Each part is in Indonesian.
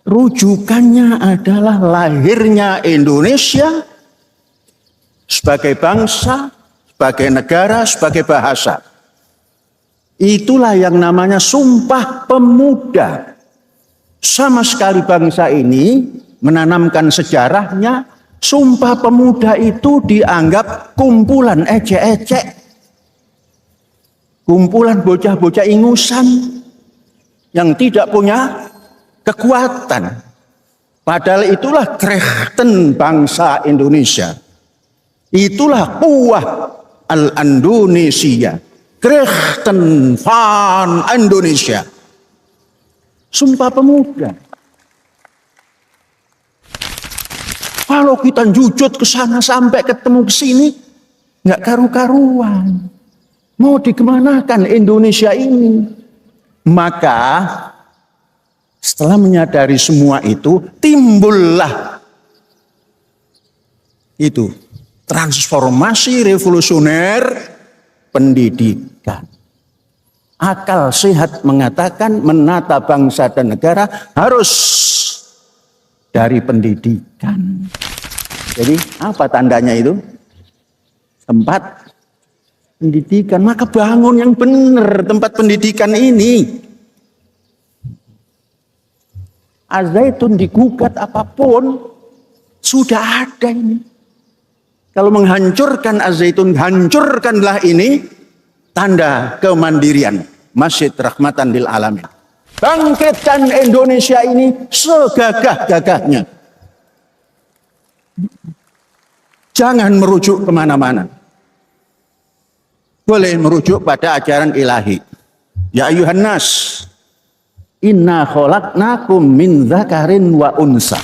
rujukannya adalah lahirnya Indonesia sebagai bangsa, sebagai negara, sebagai bahasa. Itulah yang namanya Sumpah Pemuda. Sama sekali bangsa ini menanamkan sejarahnya. Sumpah Pemuda itu dianggap kumpulan ecek-ecek, kumpulan bocah-bocah ingusan yang tidak punya kekuatan. Padahal itulah kreaten bangsa Indonesia. Itulah kuah al-Indonesia. Kreaten van Indonesia. Sumpah Pemuda. Kalau kita jujut ke sana sampai ketemu ke sini, nggak karu-karuan. Mau dikemanakan Indonesia ini? Maka setelah menyadari semua itu, timbullah itu transformasi revolusioner pendidikan. Akal sehat mengatakan menata bangsa dan negara harus dari pendidikan. Jadi apa tandanya itu? Tempat pendidikan. Maka bangun yang benar tempat pendidikan ini. Al-Zaitun digugat apapun sudah ada ini. Kalau menghancurkan Al-Zaitun, hancurkanlah ini tanda kemandirian Masjid Rahmatan lil Alamin. Bangkitkan Indonesia ini segagah-gagahnya. Jangan merujuk kemana-mana. Boleh merujuk pada ajaran ilahi. Ya ayuhan nas, inna khalaqnakum min dzakarin wa unsa.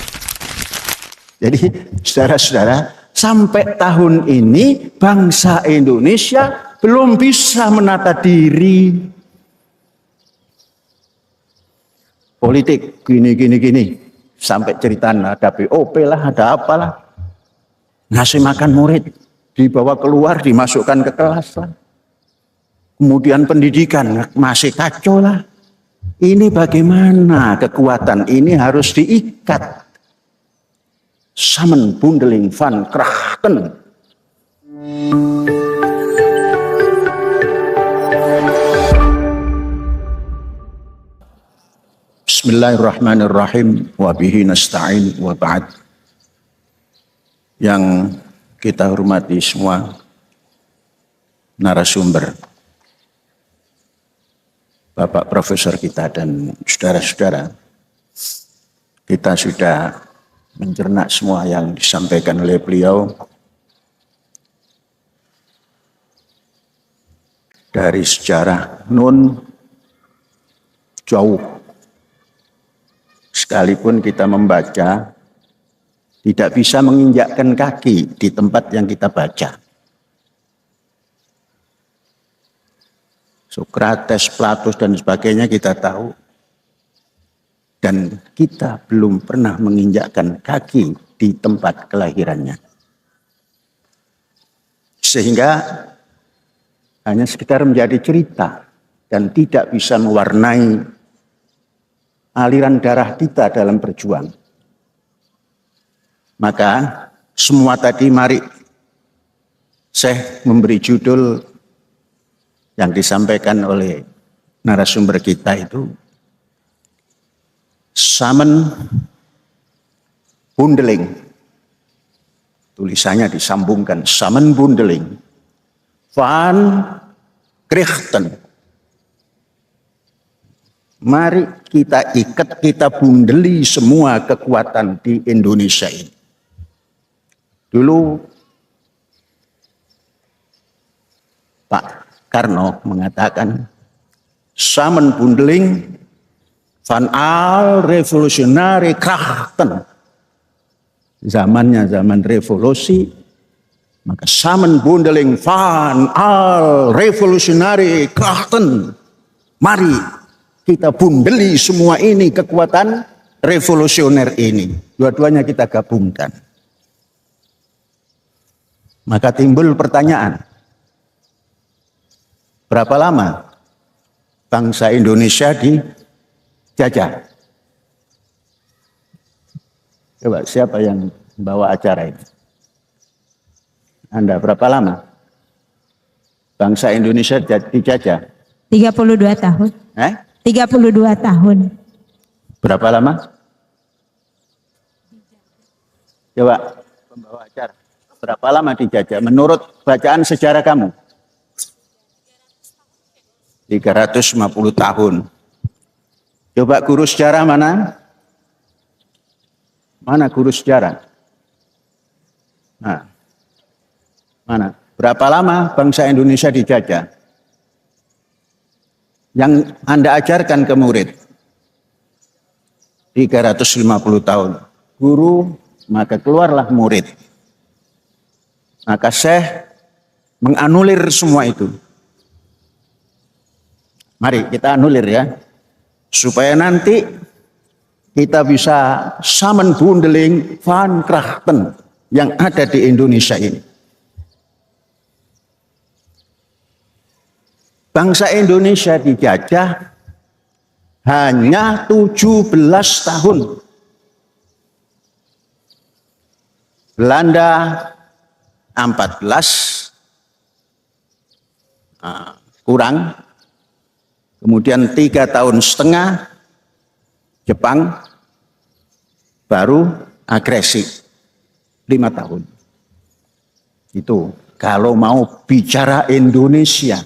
Jadi saudara-saudara, sampai tahun ini bangsa Indonesia belum bisa menata diri. Politik gini. Sampai cerita ada BOP lah, ada apalah. Ngasih makan murid, dibawa keluar, dimasukkan ke kelas lah. Kemudian pendidikan masih kacau lah. Ini bagaimana kekuatan ini harus diikat. Samen bundeling van krachten. Bismillahirrahmanirrahim. Wa bihi nasta'in wa ba'd. Yang kita hormati semua narasumber, Bapak Profesor kita dan saudara-saudara, kita sudah mencerna semua yang disampaikan oleh beliau dari sejarah Nun jauh. Sekalipun kita membaca, tidak bisa menginjakkan kaki di tempat yang kita baca. Sokrates, Plato, dan sebagainya kita tahu. Dan kita belum pernah menginjakkan kaki di tempat kelahirannya. Sehingga hanya sekedar menjadi cerita dan tidak bisa mewarnai aliran darah kita dalam berjuang. Maka semua tadi mari saya memberi judul yang disampaikan oleh narasumber kita itu Samen Bundeling. Tulisannya disambungkan Samen Bundeling van Krachten. Mari kita ikat, kita bundeli semua kekuatan di Indonesia ini. Dulu Pak Karno mengatakan Samen Bundeling van al revolutionary krachten. Zamannya zaman revolusi, maka Samen Bundeling van al revolutionary krachten. Mari kita bundeli semua ini, kekuatan revolusioner ini. Dua-duanya kita gabungkan. Maka timbul pertanyaan, berapa lama bangsa Indonesia dijajah? Coba siapa yang bawa acara ini? Anda berapa lama bangsa Indonesia dijajah? 32 tahun. 32 tahun. Berapa lama? Coba pembawa acara. Berapa lama dijajah? Menurut bacaan sejarah kamu? 350 tahun. Coba guru sejarah mana? Mana guru sejarah? Nah, mana? Berapa lama bangsa Indonesia dijajah? Yang Anda ajarkan ke murid? 350 tahun. Guru, maka keluarlah murid. Maka Syekh menganulir semua itu. Mari kita anulir ya. Supaya nanti kita bisa samenbundeling van Krachten yang ada di Indonesia ini. Bangsa Indonesia dijajah hanya 17 tahun. Belanda 14, kurang. Kemudian 3 tahun setengah Jepang baru agresi 5 tahun. Itu kalau mau bicara Indonesia.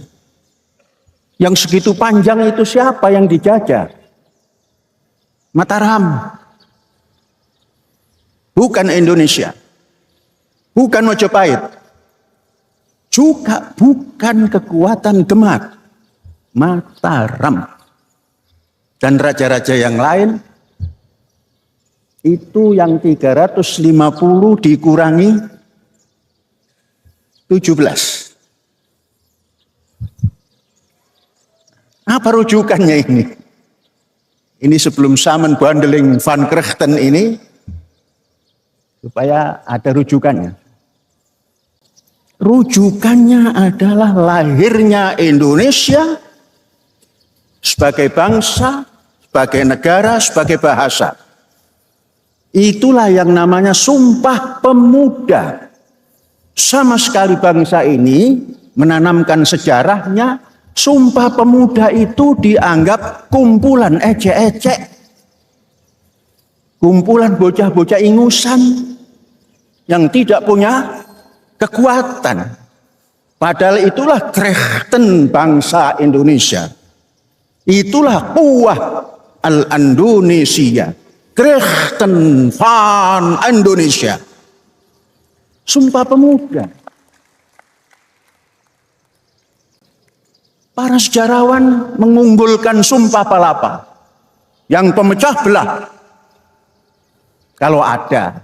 Yang segitu panjang itu siapa yang dijajah? Mataram. Bukan Indonesia. Bukan Majapahit. Juga bukan kekuatan Demak. Mataram. Dan raja-raja yang lain itu yang 350 dikurangi 17. Apa rujukannya ini? Ini sebelum samenbundeling van Krachten ini, supaya ada rujukannya. Rujukannya adalah lahirnya Indonesia sebagai bangsa, sebagai negara, sebagai bahasa. Itulah yang namanya Sumpah Pemuda. Sama sekali bangsa ini menanamkan sejarahnya. Sumpah Pemuda itu dianggap kumpulan ecek-ecek. Kumpulan bocah-bocah ingusan yang tidak punya kekuatan. Padahal itulah Krachten bangsa Indonesia. Itulah Quwah al-Indonesia. Krachten van Indonesia. Sumpah Pemuda. Para sejarawan mengunggulkan Sumpah Palapa yang pemecah belah. Kalau ada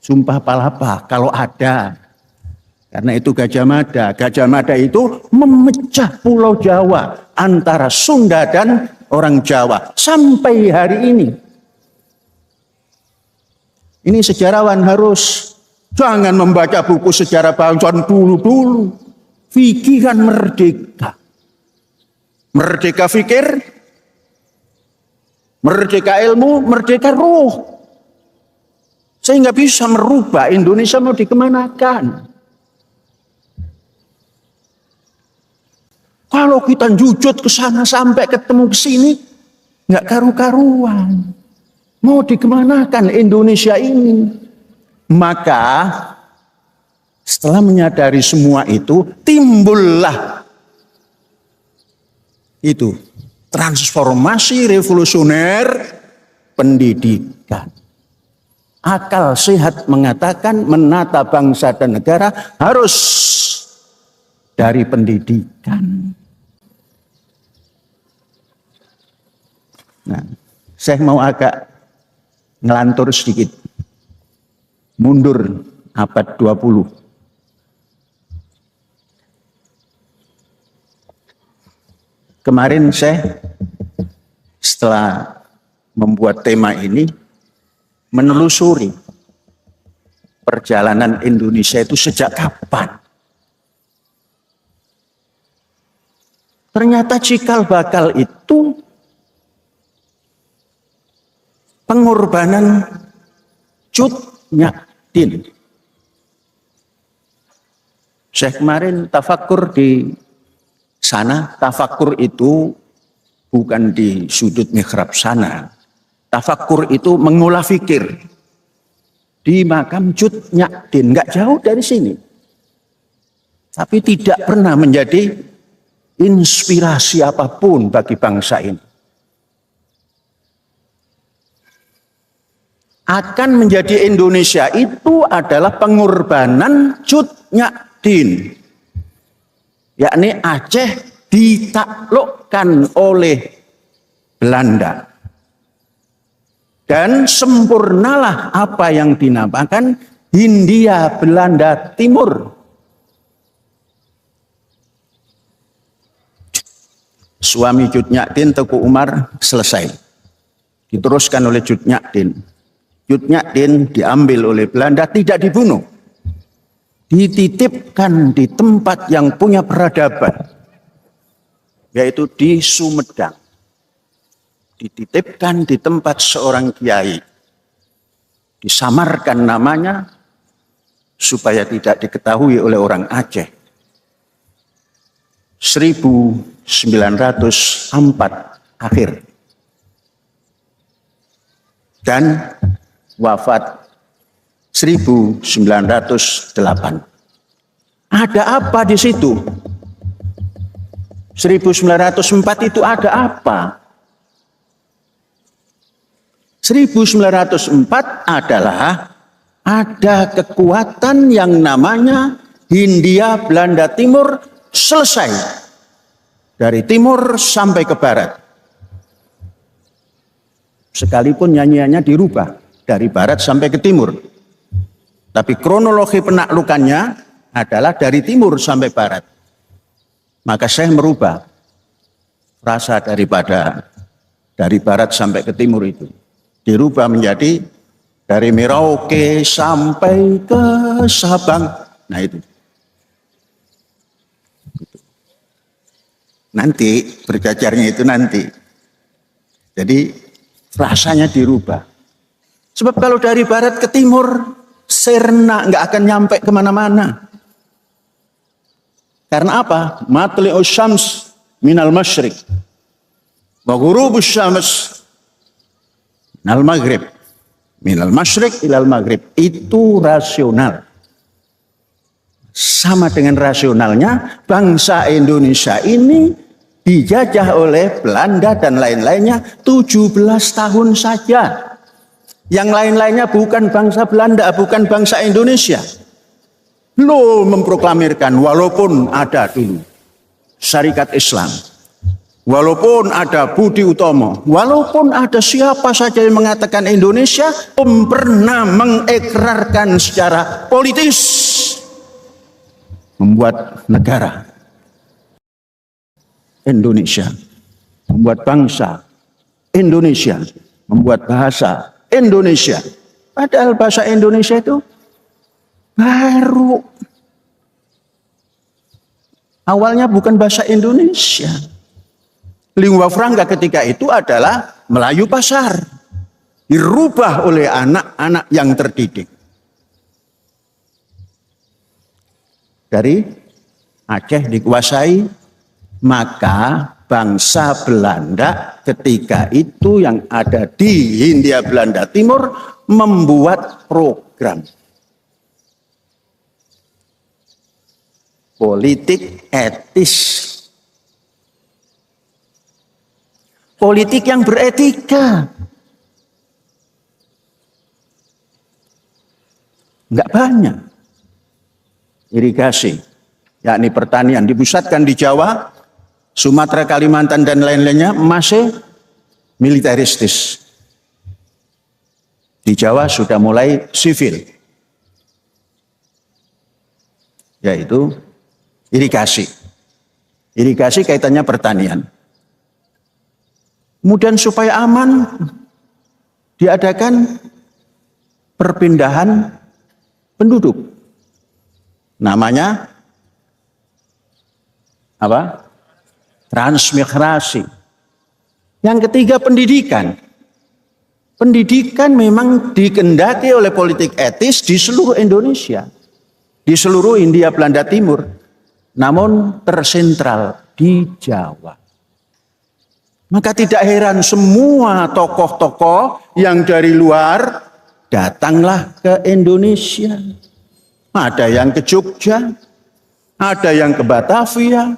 Sumpah Palapa, kalau ada. Karena itu Gajah Mada. Gajah Mada itu memecah Pulau Jawa antara Sunda dan orang Jawa sampai hari ini. Ini sejarawan harus jangan membaca buku sejarah bangsa dulu-dulu. Pikiran merdeka. Merdeka fikir, merdeka ilmu, merdeka ruh. Sehingga bisa merubah Indonesia mau dikemanakan. Kalau kita jujut ke sana sampai ketemu ke sini, nggak karu-karuan. Mau dikemanakan Indonesia ini? Maka setelah menyadari semua itu, timbullah itu transformasi revolusioner pendidikan. Akal sehat mengatakan menata bangsa dan negara harus dari pendidikan. Nah, saya mau agak ngelantur sedikit. Mundur abad 20. Kemarin saya setelah membuat tema ini menelusuri perjalanan Indonesia itu sejak kapan. Ternyata cikal bakal itu pengorbanan Cut Nyak Dien. Saya kemarin tafakur di sana. Tafakur itu bukan di sudut mihrab sana. Tafakur itu mengolah fikir di makam Cut Nyak Dien, nggak jauh dari sini. Tapi tidak pernah menjadi inspirasi apapun bagi bangsa ini. Akan menjadi Indonesia itu adalah pengorbanan Cut Nyak Dien, yakni Aceh ditaklukkan oleh Belanda. Dan sempurnalah apa yang dinamakan Hindia Belanda Timur. Suami Cut Nyak Dien, Teku Umar, selesai. Diteruskan oleh Cut Nyak Dien. Cut Nyak Dien diambil oleh Belanda, tidak dibunuh. Dititipkan di tempat yang punya peradaban, yaitu di Sumedang. Dititipkan di tempat seorang kiai. Disamarkan namanya supaya tidak diketahui oleh orang Aceh. 1904 akhir. Dan wafat 1908. Ada apa di situ? 1904 itu ada apa? 1904 adalah ada kekuatan yang namanya Hindia Belanda Timur selesai. Dari timur sampai ke barat. Sekalipun nyanyiannya dirubah dari barat sampai ke timur. Tapi kronologi penaklukannya adalah dari timur sampai barat. Maka saya merubah frasa daripada dari barat sampai ke timur itu. Dirubah menjadi dari Merauke sampai ke Sabang. Nah itu. Nanti, berjajarnya itu nanti. Jadi frasanya dirubah. Sebab kalau dari barat ke timur, serna nggak akan nyampe kemana-mana. Karena apa? Matli'us syams minal masyriq. Wa ghurubus syams minal maghrib. Minal masyriq ilal maghrib. Itu rasional. Sama dengan rasionalnya bangsa Indonesia ini dijajah oleh Belanda dan lain-lainnya 17 tahun saja. Yang lain-lainnya bukan bangsa Belanda, bukan bangsa Indonesia. Belum memproklamirkan, walaupun ada dulu Syarikat Islam, walaupun ada Budi Utomo, walaupun ada siapa saja yang mengatakan Indonesia, belum pernah mengikrarkan secara politis membuat negara Indonesia, membuat bangsa Indonesia, membuat bahasa Indonesia. Padahal bahasa Indonesia itu baru. Awalnya bukan bahasa Indonesia. Lingua franca ketika itu adalah Melayu pasar. Dirubah oleh anak-anak yang terdidik. Dari Aceh dikuasai, maka bangsa Belanda ketika itu yang ada di Hindia Belanda Timur membuat program politik etis, politik yang beretika. Enggak banyak. Irigasi, yakni pertanian, dipusatkan di Jawa, Sumatera, Kalimantan, dan lain-lainnya masih militeristis. Di Jawa sudah mulai sivil, yaitu irigasi. Irigasi kaitannya pertanian. Kemudian supaya aman, diadakan perpindahan penduduk. Namanya apa? Transmigrasi. Yang ketiga pendidikan. Pendidikan memang dikehendaki oleh politik etis di seluruh Indonesia, di seluruh Hindia Belanda Timur, namun tersentral di Jawa. Maka tidak heran semua tokoh-tokoh yang dari luar datanglah ke Indonesia. Ada yang ke Jogja, ada yang ke Batavia,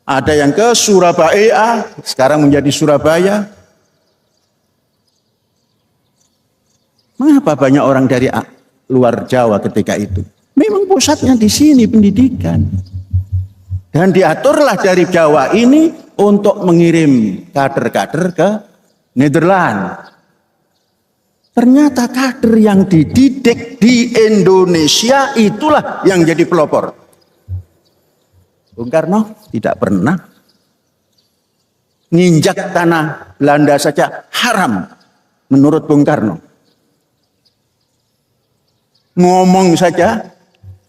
ada yang ke Surabaya, sekarang menjadi Surabaya. Mengapa banyak orang dari luar Jawa ketika itu? Memang pusatnya di sini pendidikan. Dan diaturlah dari Jawa ini untuk mengirim kader-kader ke Nederland. Ternyata kader yang dididik di Indonesia itulah yang jadi pelopor. Bung Karno tidak pernah nginjak tanah Belanda saja haram menurut Bung Karno. Ngomong saja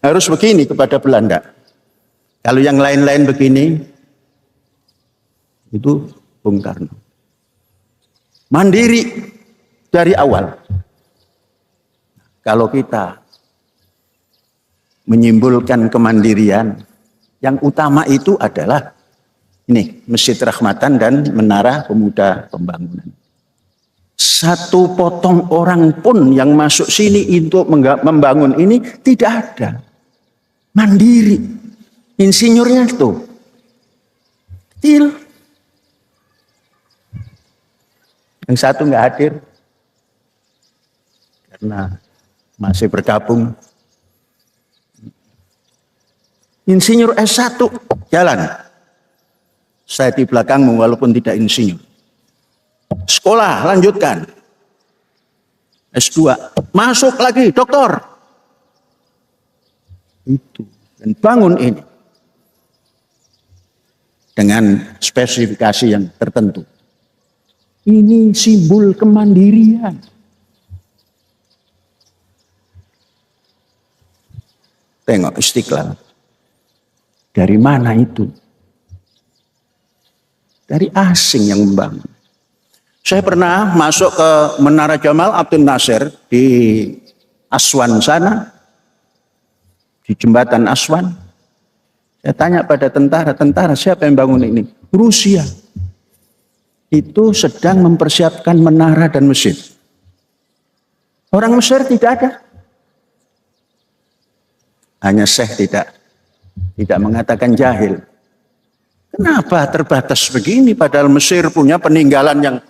harus begini kepada Belanda. Kalau yang lain-lain begini, itu Bung Karno. Mandiri dari awal. Kalau kita menyimpulkan kemandirian, yang utama itu adalah ini, Masjid Rahmatan dan Menara Pemuda Pembangunan. Satu potong orang pun yang masuk sini untuk membangun ini tidak ada. Mandiri. Insinyurnya itu kecil. Yang satu nggak hadir karena masih bergabung. Insinyur S1 jalan. Saya di belakangmu walaupun tidak insinyur. Sekolah lanjutkan. S2 masuk lagi doktor. Itu dan bangun ini dengan spesifikasi yang tertentu. Ini simbol kemandirian. Tengok Istiqlal. Dari mana itu? Dari asing yang membangun. Saya pernah masuk ke Menara Jamal Abdul Nasir di Aswan sana, di jembatan Aswan. Saya tanya pada tentara siapa yang bangun ini? Rusia. Itu sedang mempersiapkan menara dan masjid. Orang Mesir tidak ada. Hanya Syekh tidak mengatakan jahil. Kenapa terbatas begini padahal Mesir punya peninggalan yang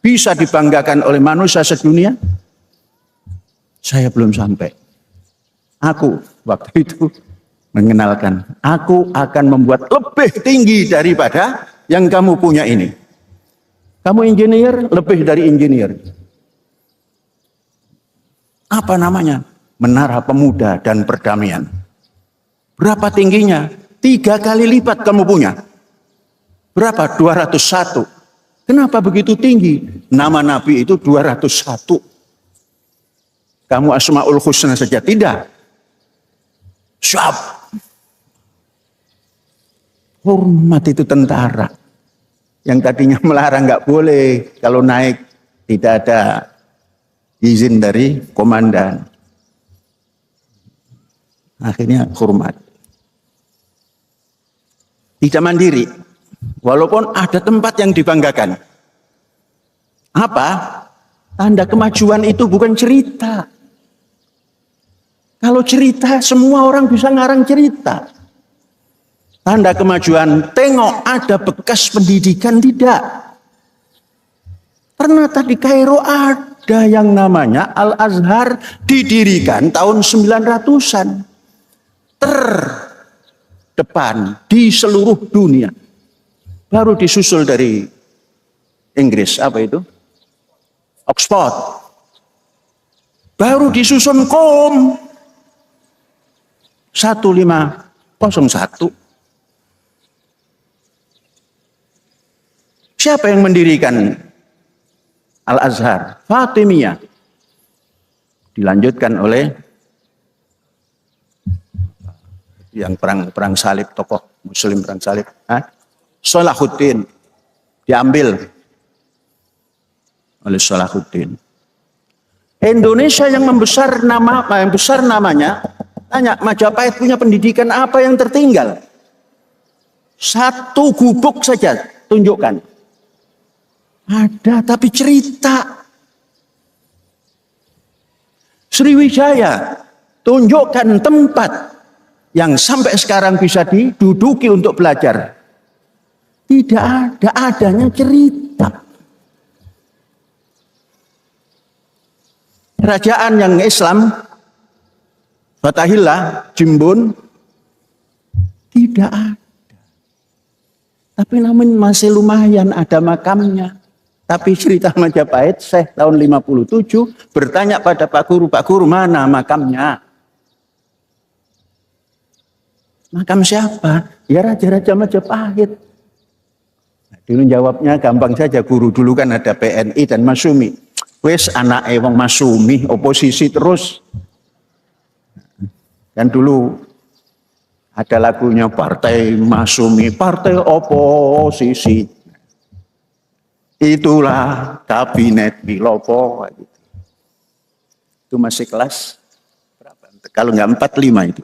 bisa dibanggakan oleh manusia sedunia? Saya belum sampai. Aku waktu itu mengenalkan, aku akan membuat lebih tinggi daripada yang kamu punya ini. Kamu insinyur, lebih dari insinyur. Apa namanya? Menara Pemuda dan Perdamaian. Berapa tingginya? 3 kali lipat kamu punya. Berapa? 201. Kenapa begitu tinggi? Nama Nabi itu 201. Kamu Asmaul Husna saja tidak. Syab. Hormat itu tentara. Yang tadinya melarang nggak boleh kalau naik tidak ada izin dari komandan. Akhirnya hormat. Tidak mandiri. Walaupun ada tempat yang dibanggakan. Apa? Tanda kemajuan itu bukan cerita. Kalau cerita semua orang bisa ngarang cerita. Tanda kemajuan, tengok ada bekas pendidikan tidak. Ternyata di Kairo ada yang namanya Al-Azhar didirikan tahun 900-an. Terdepan di seluruh dunia. Baru disusul dari Inggris, apa itu? Oxford. Baru disusun Qom 1501. Siapa yang mendirikan Al-Azhar? Fatimiyah. Dilanjutkan oleh yang perang salib, tokoh muslim perang salib. Salahuddin. Diambil oleh Salahuddin. Indonesia yang membesar namanya, tanya Majapahit punya pendidikan apa yang tertinggal? Satu gubuk saja tunjukkan. Ada tapi cerita. Sriwijaya tunjukkan tempat yang sampai sekarang bisa diduduki untuk belajar. Tidak ada, adanya cerita. Kerajaan yang Islam, Fatahillah, Jimbun, tidak ada. Tapi namun masih lumayan ada makamnya. Tapi cerita Majapahit, Syekh tahun 57 bertanya pada Pak Guru mana makamnya? Makam siapa? Ya Raja-Raja Majapahit. Nah, dulu jawabnya gampang saja, guru dulu kan ada PNI dan Masumi. Wes anak wong Masumi, oposisi terus. Dan dulu ada lagunya Partai Masumi, Partai Oposisi. Itulah Kabinet Bilopo. Itu masih kelas berapa? Kalau nggak 45 itu.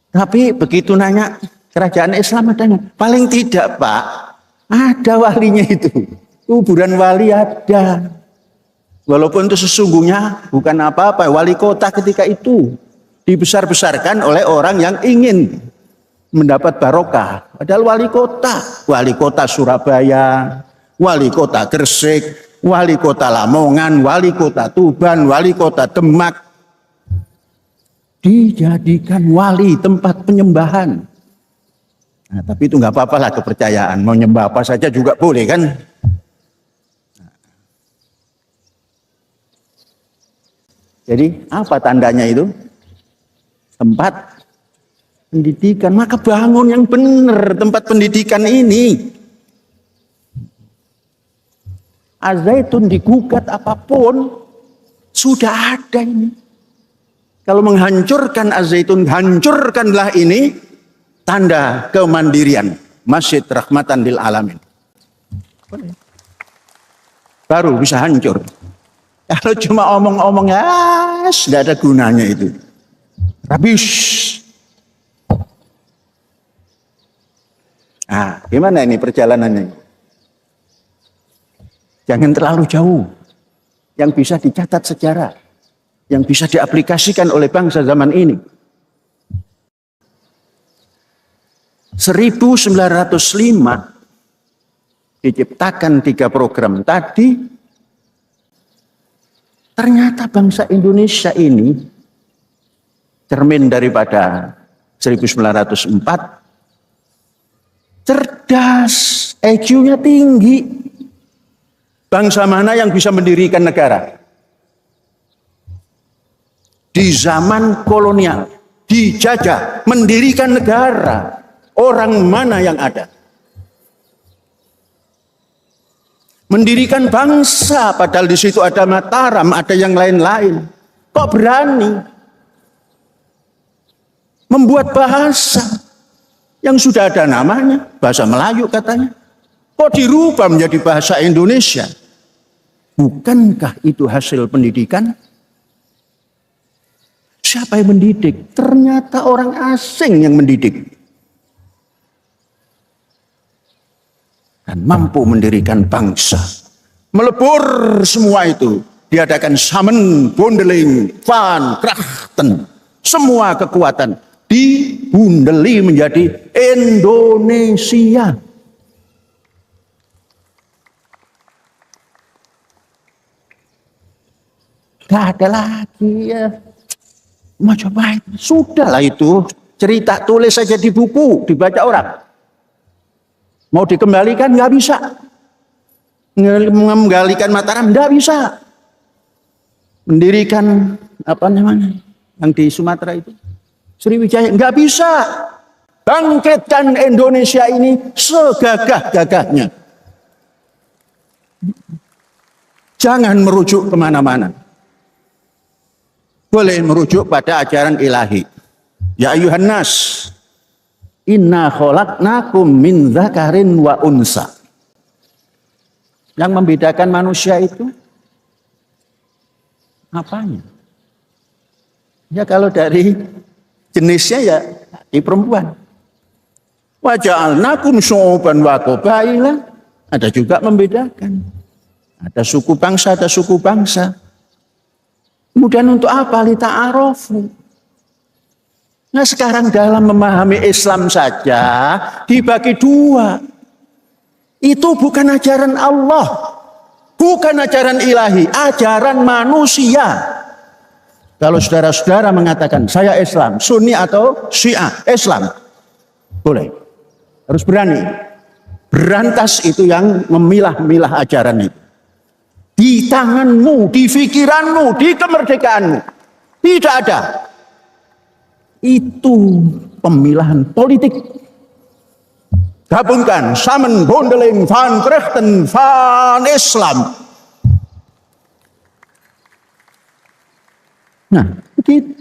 Tapi begitu nanya kerajaan Islam adanya, paling tidak Pak, ada walinya itu. Kuburan wali ada. Walaupun itu sesungguhnya bukan apa-apa, wali kota ketika itu dibesar-besarkan oleh orang yang ingin mendapat barokah. Padahal wali kota Surabaya, wali kota Gresik, wali kota Lamongan, wali kota Tuban, wali kota Demak, dijadikan wali tempat penyembahan. Nah, tapi itu nggak apa-apa lah kepercayaan, mau nyembah apa saja juga boleh kan. Jadi apa tandanya itu? Tempat pendidikan, maka bangun yang benar tempat pendidikan ini. Az-Zaitun digugat apapun, sudah ada ini. Kalau menghancurkan Az-Zaitun, hancurkanlah ini, tanda kemandirian. Masjid Rahmatan lil Alamin. Baru bisa hancur. Kalau cuma omong-omong, ya nggak ada gunanya itu. Habis. Nah, gimana ini perjalanannya? Jangan terlalu jauh. Yang bisa dicatat sejarah. Yang bisa diaplikasikan oleh bangsa zaman ini. 1905 diciptakan 3 program tadi. Ternyata bangsa Indonesia ini cermin daripada 1904, cerdas, IQ-nya tinggi. Bangsa mana yang bisa mendirikan negara? Di zaman kolonial, dijajah, mendirikan negara. Orang mana yang ada? Mendirikan bangsa, padahal di situ ada Mataram, ada yang lain-lain. Kok berani membuat bahasa yang sudah ada namanya, bahasa Melayu katanya, kok dirubah menjadi bahasa Indonesia? Bukankah itu hasil pendidikan? Siapa yang mendidik? Ternyata orang asing yang mendidik. Dan mampu mendirikan bangsa. Melebur semua itu. Diadakan Samen, Bondeling, Van, Krachten. Semua kekuatan dibundeli menjadi Indonesia. Gak ada lagi ya. Majapahit. Sudahlah itu. Cerita tulis saja di buku. Dibaca orang. Mau dikembalikan nggak bisa. Mengembalikan Mataram nggak bisa. Mendirikan apa namanya yang di Sumatera itu Sriwijaya nggak bisa. Bangkitkan Indonesia ini segagah-gagahnya. Jangan merujuk kemana-mana. Boleh merujuk pada ajaran ilahi. Ya ayuhan nas, inna khalaqnakum min dzakarin wa unsa. Yang membedakan manusia itu Apanya? Ya kalau dari jenisnya ya di perempuan. Wa ja'alnakum syu'uban wa qabaila. Ada juga membedakan. Ada suku bangsa, ada suku bangsa. Kemudian untuk apa? Lita'arofu. Nah sekarang dalam memahami Islam saja dibagi dua. Itu bukan ajaran Allah. Bukan ajaran ilahi. Ajaran manusia. Kalau saudara-saudara mengatakan saya Islam, Sunni atau Syiah, Islam. Boleh. Harus berani. Berantas itu yang memilah-milah ajaran itu. Di tanganmu, di pikiranmu, di kemerdekaanmu. Tidak ada. Itu pemilahan politik. Gabungkan Samen, Bondeling, Van Krechten, Van Islam. Nah, begitu.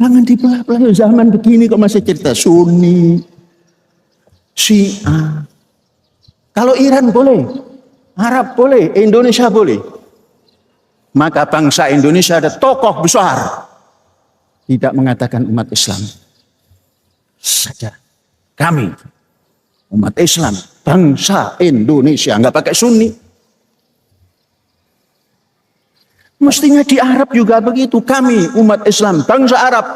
Jangan dibelah-belah zaman begini kok masih cerita Sunni, Syiah. Kalau Iran boleh, Arab boleh, Indonesia boleh. Maka bangsa Indonesia ada tokoh besar. Tidak mengatakan umat Islam saja. Kami, umat Islam, bangsa Indonesia. Enggak pakai Sunni. Mestinya di Arab juga begitu. Kami umat Islam, bangsa Arab.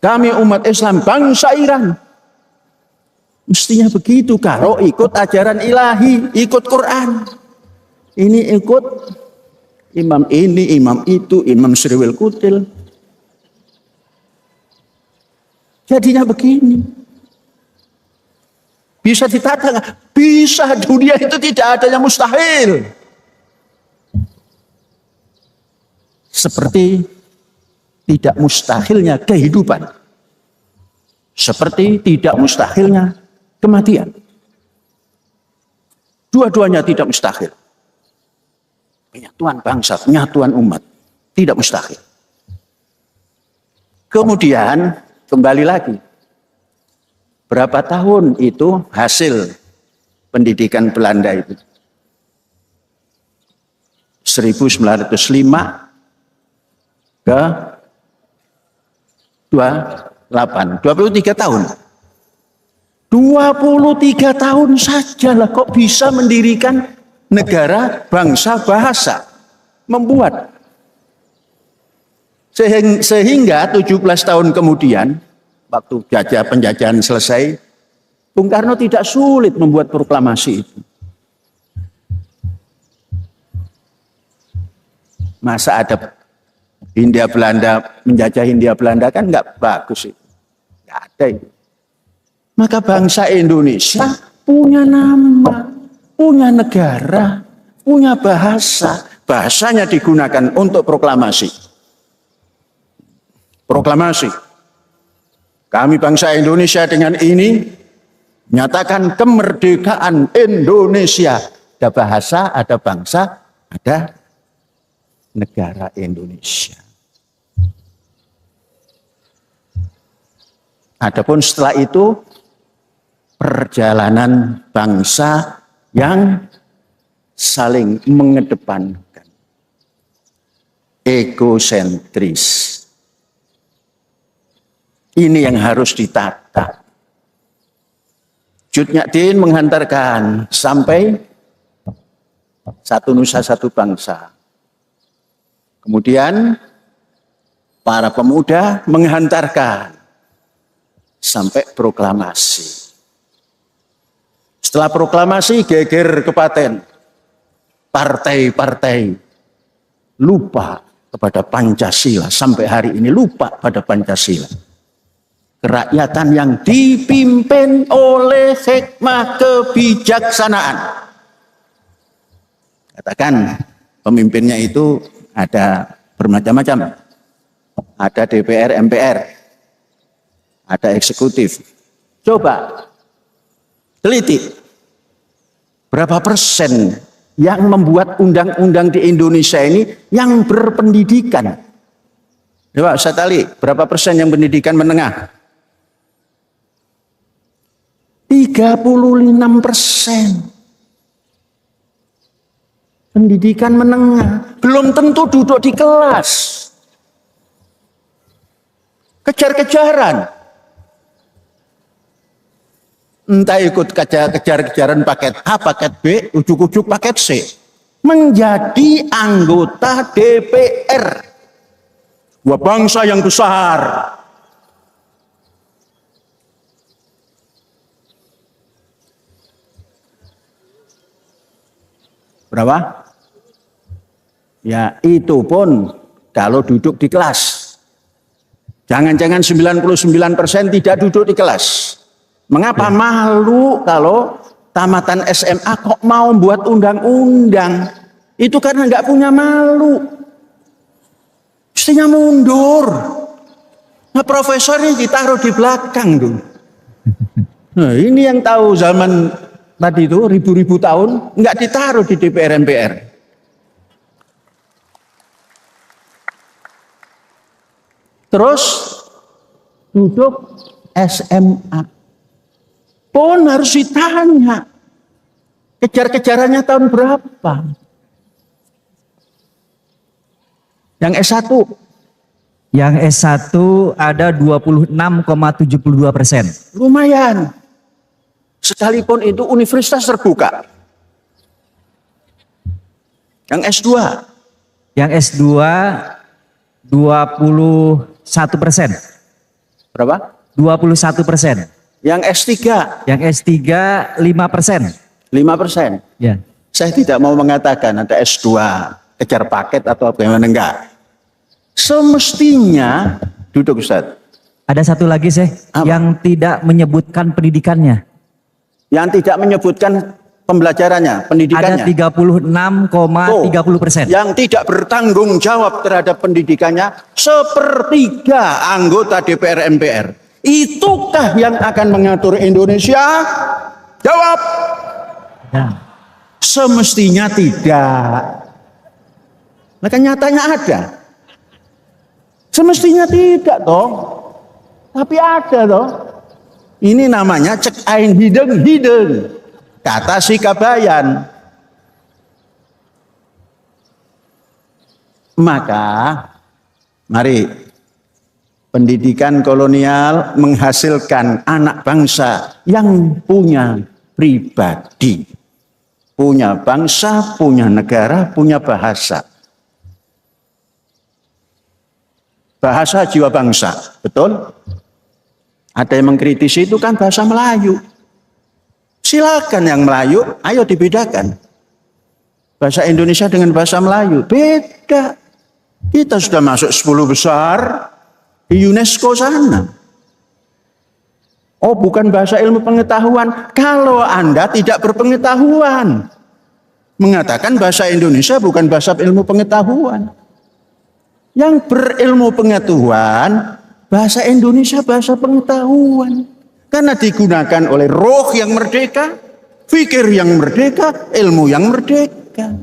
Kami umat Islam, bangsa Iran. Mestinya begitu. Kalau ikut ajaran ilahi, ikut Quran. Ini ikut imam ini, imam itu, imam Sriwil Kutil. Jadinya begini. Bisa ditata, bisa. Dunia itu tidak ada yang mustahil. Seperti tidak mustahilnya kehidupan. Seperti tidak mustahilnya kematian. Dua-duanya tidak mustahil. Penyatuan bangsa, penyatuan umat. Tidak mustahil. Kemudian kembali lagi. Berapa tahun itu hasil pendidikan Belanda itu? 1905 ke 28, 23 tahun. 23 tahun saja lah kok bisa mendirikan negara, bangsa, bahasa. Membuat. Sehingga 17 tahun kemudian, waktu penjajahan selesai, Bung Karno tidak sulit membuat proklamasi itu. Masa ada Hindia Belanda, menjajah Hindia Belanda kan nggak bagus itu. Nggak ada itu. Maka bangsa Indonesia punya nama, punya negara, punya bahasa. Bahasanya digunakan untuk proklamasi. Proklamasi. Kami bangsa Indonesia dengan ini menyatakan kemerdekaan Indonesia. Ada bahasa, ada bangsa, ada negara Indonesia. Adapun setelah itu perjalanan bangsa yang saling mengedepankan egosentris. Ini yang harus ditata. Cut Nyak Dien menghantarkan sampai satu nusa satu bangsa. Kemudian para pemuda menghantarkan sampai proklamasi. Setelah proklamasi geger kepaten. Partai-partai lupa kepada Pancasila. Sampai hari ini lupa pada Pancasila. Kerakyatan yang dipimpin oleh hikmah kebijaksanaan. Katakan pemimpinnya itu ada bermacam-macam. Ada DPR, MPR. Ada eksekutif. Coba teliti. Berapa persen yang membuat undang-undang di Indonesia ini yang berpendidikan? Coba saya tali, berapa persen yang pendidikan menengah? 36%. Pendidikan menengah belum tentu duduk di kelas. Kejar-kejaran. Entah ikut kejar-kejaran paket A, paket B, ujuk-ujuk paket C. Menjadi anggota DPR. Wah, bangsa yang besar. Berapa? Ya, itu pun kalau duduk di kelas. Jangan-jangan 99% tidak duduk di kelas. Mengapa malu kalau tamatan SMA kok mau buat undang-undang? Itu karena nggak punya malu. Mestinya mundur. Nah, profesornya ditaruh di belakang tuh. Nah, ini yang tahu zaman tadi itu ribu-ribu tahun nggak ditaruh di DPR MPR. Terus duduk SMA pun harus ditanya kejar-kejarannya tahun berapa. Yang S1? Yang S1 ada 26,72%. Lumayan. Sekalipun itu universitas terbuka. Yang S2? Yang S2 21%. Berapa? 21%. Yang S3? Yang S3 5%. 5%. Ya. Saya tidak mau mengatakan ada S2, kejar paket atau bagaimana, enggak. Semestinya, duduk Ustaz. Ada satu lagi yang tidak menyebutkan pendidikannya. Yang tidak menyebutkan pembelajarannya, pendidikannya. Ada 36,30%. Yang tidak bertanggung jawab terhadap pendidikannya, sepertiga anggota DPR MPR. Itukah yang akan mengatur Indonesia? Jawab. Ya. Semestinya tidak. Maka nyatanya ada. Semestinya tidak toh. Tapi ada toh. Ini namanya cek ain hideng. Kata si Kabayan. Maka mari, pendidikan kolonial menghasilkan anak bangsa yang punya pribadi, punya bangsa, punya negara, punya bahasa. Bahasa jiwa bangsa, betul? Ada yang mengkritisi itu kan bahasa Melayu. Silakan yang Melayu, ayo dibedakan. Bahasa Indonesia dengan bahasa Melayu, beda. Kita sudah masuk 10 besar di UNESCO sana. Oh, bukan bahasa ilmu pengetahuan. Kalau Anda tidak berpengetahuan, mengatakan bahasa Indonesia bukan bahasa ilmu pengetahuan. Yang berilmu pengetahuan, bahasa Indonesia bahasa pengetahuan. Karena digunakan oleh roh yang merdeka, fikir yang merdeka, ilmu yang merdeka.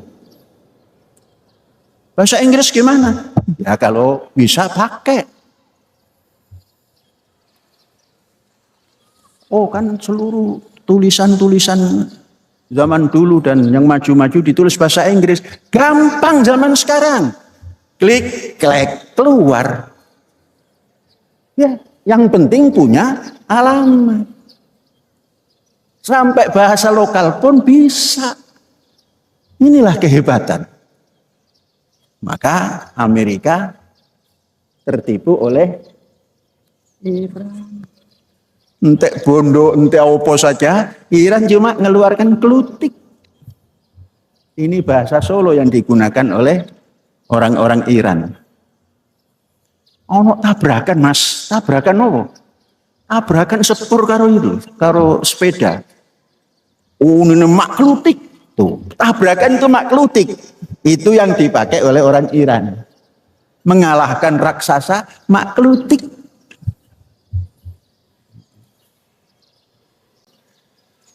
Bahasa Inggris gimana? Ya kalau bisa pakai. Oh kan seluruh tulisan-tulisan zaman dulu dan yang maju-maju ditulis bahasa Inggris. Gampang zaman sekarang. Klik, klik, keluar. Ya, yang penting punya alamat. Sampai bahasa lokal pun bisa. Inilah kehebatan. Maka Amerika tertipu oleh Iran. Entek bondo, entek opo saja, Iran cuma ngeluarkan kelutik. Ini bahasa Solo yang digunakan oleh orang-orang Iran. Ono tabrakan mas, tabrakan apa? Tabrakan sepur karo itu, karo sepeda. Oh ini maklutik tuh, tabrakan itu maklutik. Itu yang dipakai oleh orang Iran. Mengalahkan raksasa maklutik.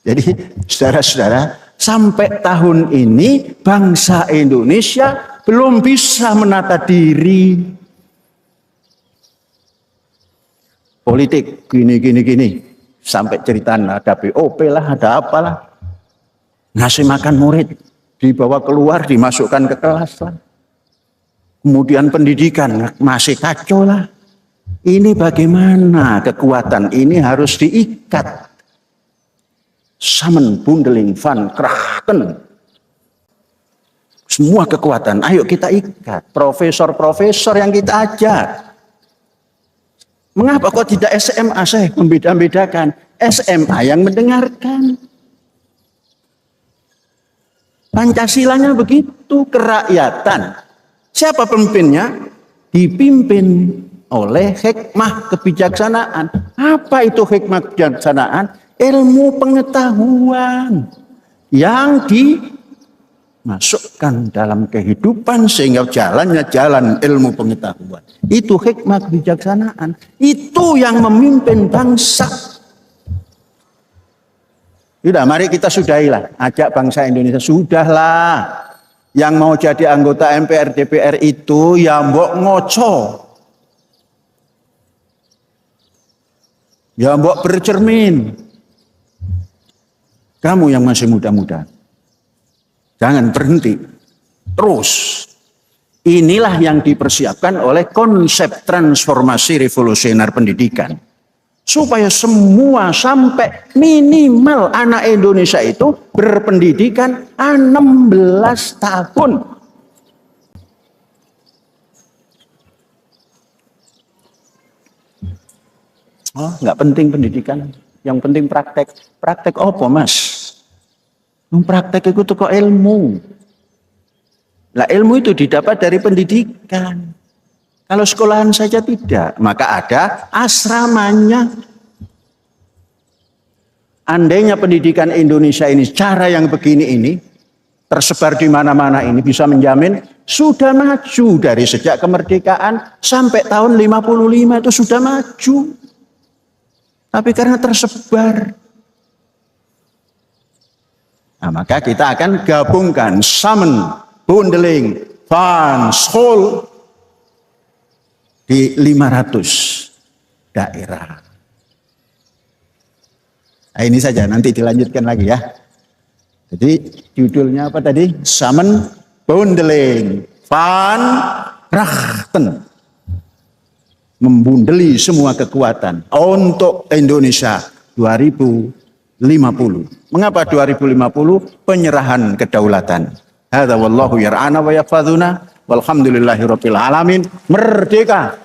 Jadi saudara-saudara, sampai tahun ini bangsa Indonesia belum bisa menata diri. Politik gini. Sampai cerita ada BOP lah, ada apalah. Ngasih makan murid. dibawa keluar, dimasukkan ke kelas lah. Kemudian pendidikan masih kacau lah. Ini bagaimana kekuatan ini harus diikat. Samen, bundeling, van, krachten. Semua kekuatan, ayo kita ikat. Profesor-profesor yang kita ajak. Mengapa kok tidak SMA saya membeda-bedakan? SMA yang mendengarkan. Pancasilanya begitu, kerakyatan. Siapa pemimpinnya? Dipimpin oleh hikmah kebijaksanaan. Apa itu hikmah kebijaksanaan? Ilmu pengetahuan yang dimasukkan dalam kehidupan sehingga jalannya jalan ilmu pengetahuan. Itu hikmah kebijaksanaan. Itu yang memimpin bangsa. Sudah, mari kita sudahilah. Ajak bangsa Indonesia, sudahlah. Yang mau jadi anggota MPR, DPR itu ya mbok ngoco. Ya mbok bercermin. Kamu yang masih muda-muda, jangan berhenti. Terus. Inilah yang dipersiapkan oleh konsep transformasi revolusioner pendidikan. Supaya semua sampai minimal anak Indonesia itu berpendidikan 16 tahun. Oh, nggak penting pendidikan. Yang penting praktek. Praktek apa, Mas? Praktek itu kok ilmu. Lah ilmu itu didapat dari pendidikan. Kalau sekolahan saja tidak, maka ada asramanya. Andainya pendidikan Indonesia ini cara yang begini ini tersebar di mana-mana ini bisa menjamin sudah maju dari sejak kemerdekaan sampai tahun 55 itu sudah maju. Tapi karena tersebar. Nah, maka kita akan gabungkan Samen, Bundeling, Van, School di 500 daerah. Nah, ini saja, nanti dilanjutkan lagi ya. Jadi judulnya apa tadi? Samen, Bundeling, Van, Krachten. Membundeli semua kekuatan untuk Indonesia 2050. Mengapa 2050? Penyerahan kedaulatan. Hadza wallahu yar'ana wa yahfazuna walhamdulillahirabbil alamin. Merdeka.